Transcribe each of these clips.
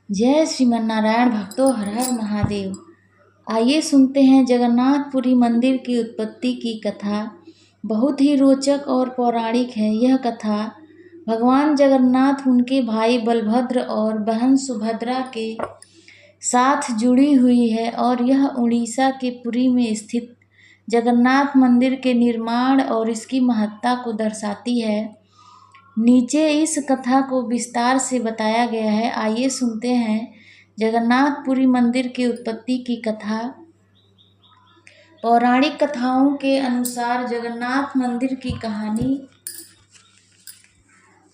जय श्रीमन्नारायण भक्तों, हर हर महादेव। आइए सुनते हैं जगन्नाथपुरी मंदिर की उत्पत्ति की कथा। बहुत ही रोचक और पौराणिक है यह कथा। भगवान जगन्नाथ उनके भाई बलभद्र और बहन सुभद्रा के साथ जुड़ी हुई है और यह उड़ीसा के पुरी में स्थित जगन्नाथ मंदिर के निर्माण और इसकी महत्ता को दर्शाती है। नीचे इस कथा को विस्तार से बताया गया है। आइए सुनते हैं जगन्नाथपुरी मंदिर की उत्पत्ति की कथा। पौराणिक कथाओं के अनुसार जगन्नाथ मंदिर की कहानी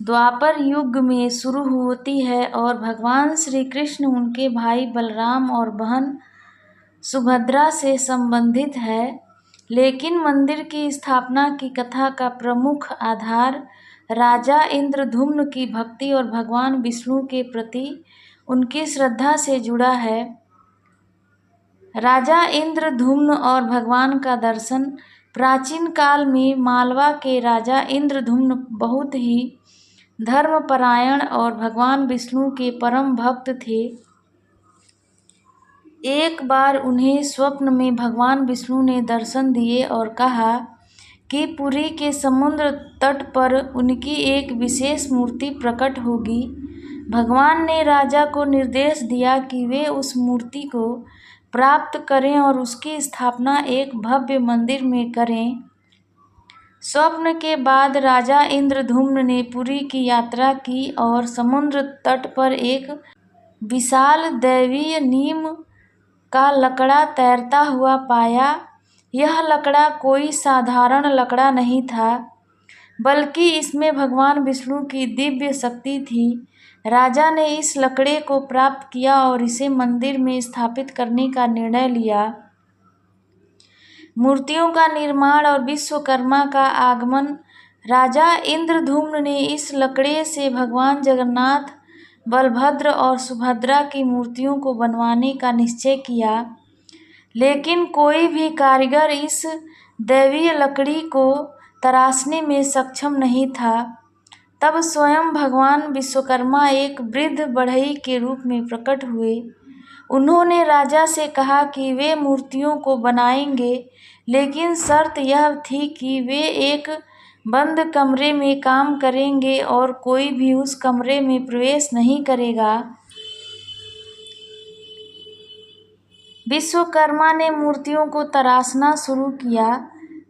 द्वापर युग में शुरू होती है और भगवान श्री कृष्ण उनके भाई बलराम और बहन सुभद्रा से संबंधित है। लेकिन मंदिर की स्थापना की कथा का प्रमुख आधार राजा इंद्रधुम्न की भक्ति और भगवान विष्णु के प्रति उनकी श्रद्धा से जुड़ा है। राजा इंद्रधुम्न और भगवान का दर्शन। प्राचीन काल में मालवा के राजा इंद्रधुम्न बहुत ही धर्मपरायण और भगवान विष्णु के परम भक्त थे। एक बार उन्हें स्वप्न में भगवान विष्णु ने दर्शन दिए और कहा कि पुरी के समुद्र तट पर उनकी एक विशेष मूर्ति प्रकट होगी। भगवान ने राजा को निर्देश दिया कि वे उस मूर्ति को प्राप्त करें और उसकी स्थापना एक भव्य मंदिर में करें। स्वप्न के बाद राजा इंद्रधुम्न ने पुरी की यात्रा की और समुद्र तट पर एक विशाल दैवीय नीम का लकड़ा तैरता हुआ पाया। यह लकड़ा कोई साधारण लकड़ा नहीं था, बल्कि इसमें भगवान विष्णु की दिव्य शक्ति थी। राजा ने इस लकड़े को प्राप्त किया और इसे मंदिर में स्थापित करने का निर्णय लिया। मूर्तियों का निर्माण और विश्वकर्मा का आगमन। राजा इंद्रधुम्न ने इस लकड़े से भगवान जगन्नाथ, बलभद्र और सुभद्रा की मूर्तियों को बनवाने का निश्चय किया। लेकिन कोई भी कारीगर इस दैवीय लकड़ी को तराशने में सक्षम नहीं था। तब स्वयं भगवान विश्वकर्मा एक वृद्ध बढ़ई के रूप में प्रकट हुए। उन्होंने राजा से कहा कि वे मूर्तियों को बनाएंगे, लेकिन शर्त यह थी कि वे एक बंद कमरे में काम करेंगे और कोई भी उस कमरे में प्रवेश नहीं करेगा। विश्वकर्मा ने मूर्तियों को तराशना शुरू किया।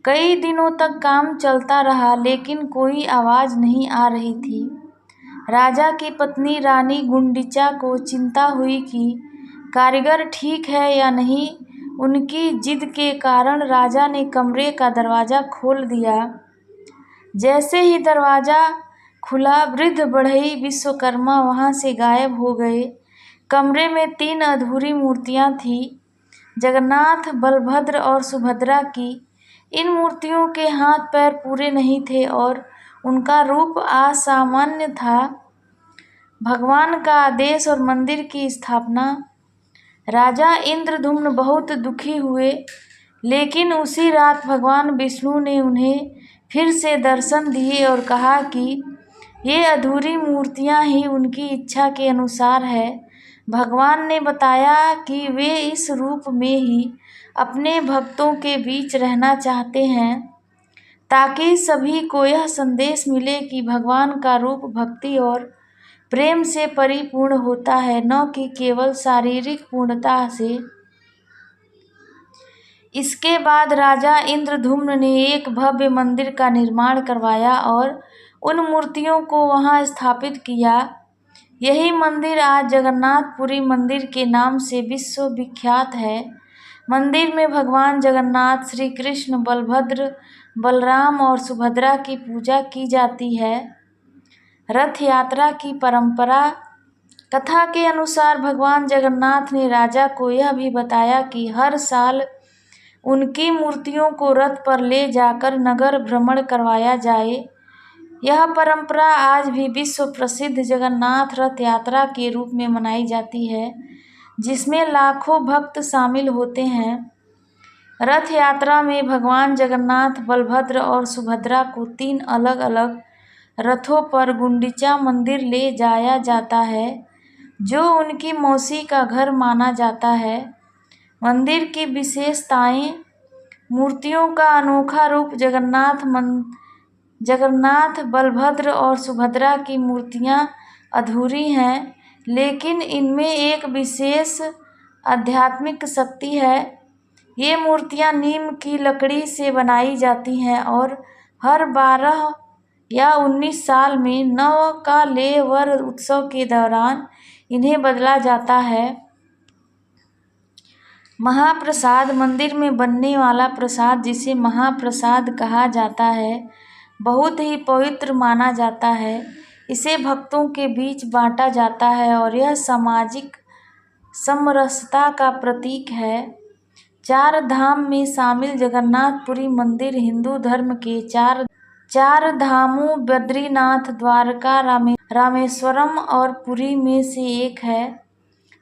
कई दिनों तक काम चलता रहा, लेकिन कोई आवाज़ नहीं आ रही थी। राजा की पत्नी रानी गुंडिचा को चिंता हुई कि कारीगर ठीक है या नहीं। उनकी जिद के कारण राजा ने कमरे का दरवाज़ा खोल दिया। जैसे ही दरवाज़ा खुला, वृद्ध बढ़ई विश्वकर्मा वहाँ से गायब हो गए। कमरे में 3 अधूरी मूर्तियाँ थीं, जगन्नाथ, बलभद्र और सुभद्रा की। इन मूर्तियों के हाथ पैर पूरे नहीं थे और उनका रूप असामान्य था। भगवान का आदेश और मंदिर की स्थापना। राजा इंद्रधुम्न बहुत दुखी हुए, लेकिन उसी रात भगवान विष्णु ने उन्हें फिर से दर्शन दिए और कहा कि ये अधूरी मूर्तियां ही उनकी इच्छा के अनुसार है। भगवान ने बताया कि वे इस रूप में ही अपने भक्तों के बीच रहना चाहते हैं, ताकि सभी को यह संदेश मिले कि भगवान का रूप भक्ति और प्रेम से परिपूर्ण होता है, न कि केवल शारीरिक पूर्णता से। इसके बाद राजा इंद्रधुम्न ने एक भव्य मंदिर का निर्माण करवाया और उन मूर्तियों को वहां स्थापित किया। यही मंदिर आज जगन्नाथपुरी मंदिर के नाम से विश्व विख्यात है। मंदिर में भगवान जगन्नाथ, श्री कृष्ण, बलभद्र, बलराम और सुभद्रा की पूजा की जाती है। रथ यात्रा की परंपरा। कथा के अनुसार भगवान जगन्नाथ ने राजा को यह भी बताया कि हर साल उनकी मूर्तियों को रथ पर ले जाकर नगर भ्रमण करवाया जाए। यह परंपरा आज भी विश्व प्रसिद्ध जगन्नाथ रथ यात्रा के रूप में मनाई जाती है, जिसमें लाखों भक्त शामिल होते हैं। रथ यात्रा में भगवान जगन्नाथ, बलभद्र और सुभद्रा को 3 अलग अलग रथों पर गुंडिचा मंदिर ले जाया जाता है, जो उनकी मौसी का घर माना जाता है। मंदिर की विशेषताएं: मूर्तियों का अनोखा रूप। जगन्नाथ, बलभद्र और सुभद्रा की मूर्तियां अधूरी हैं, लेकिन इनमें एक विशेष आध्यात्मिक शक्ति है। ये मूर्तियां नीम की लकड़ी से बनाई जाती हैं और हर 12 या 19 साल में नवकलेवर उत्सव के दौरान इन्हें बदला जाता है। महाप्रसाद: मंदिर में बनने वाला प्रसाद, जिसे महाप्रसाद कहा जाता है, बहुत ही पवित्र माना जाता है। इसे भक्तों के बीच बांटा जाता है और यह सामाजिक समरसता का प्रतीक है। 4 धाम में शामिल जगन्नाथपुरी मंदिर हिंदू धर्म के चार धामों बद्रीनाथ, द्वारका, रामेश्वरम और पुरी में से एक है।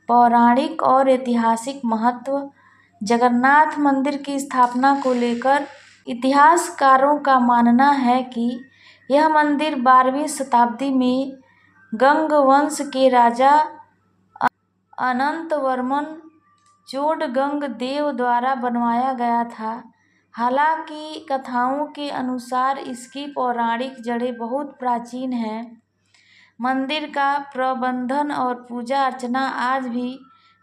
पौराणिक और ऐतिहासिक महत्व: जगन्नाथ मंदिर की स्थापना को लेकर इतिहासकारों का मानना है कि यह मंदिर 12वीं शताब्दी में गंग वंश के राजा अनंतवर्मन चोडगंग देव द्वारा बनवाया गया था। हालांकि कथाओं के अनुसार इसकी पौराणिक जड़ें बहुत प्राचीन हैं। मंदिर का प्रबंधन और पूजा अर्चना आज भी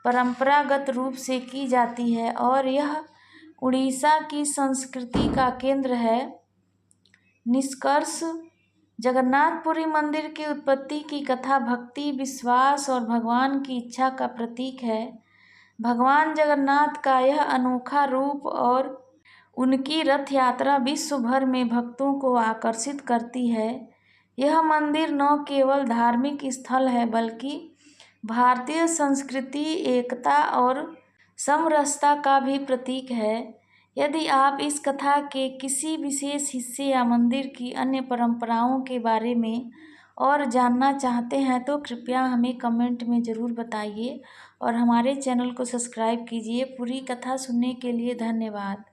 परंपरागत रूप से की जाती है और यह उड़ीसा की संस्कृति का केंद्र है। निष्कर्ष: जगन्नाथपुरी मंदिर की उत्पत्ति की कथा भक्ति, विश्वास और भगवान की इच्छा का प्रतीक है। भगवान जगन्नाथ का यह अनोखा रूप और उनकी रथ यात्रा विश्व भर में भक्तों को आकर्षित करती है। यह मंदिर न केवल धार्मिक स्थल है, बल्कि भारतीय संस्कृति, एकता और समरसता का भी प्रतीक है। यदि आप इस कथा के किसी विशेष हिस्से या मंदिर की अन्य परंपराओं के बारे में और जानना चाहते हैं तो कृपया हमें कमेंट में ज़रूर बताइए और हमारे चैनल को सब्सक्राइब कीजिए। पूरी कथा सुनने के लिए धन्यवाद।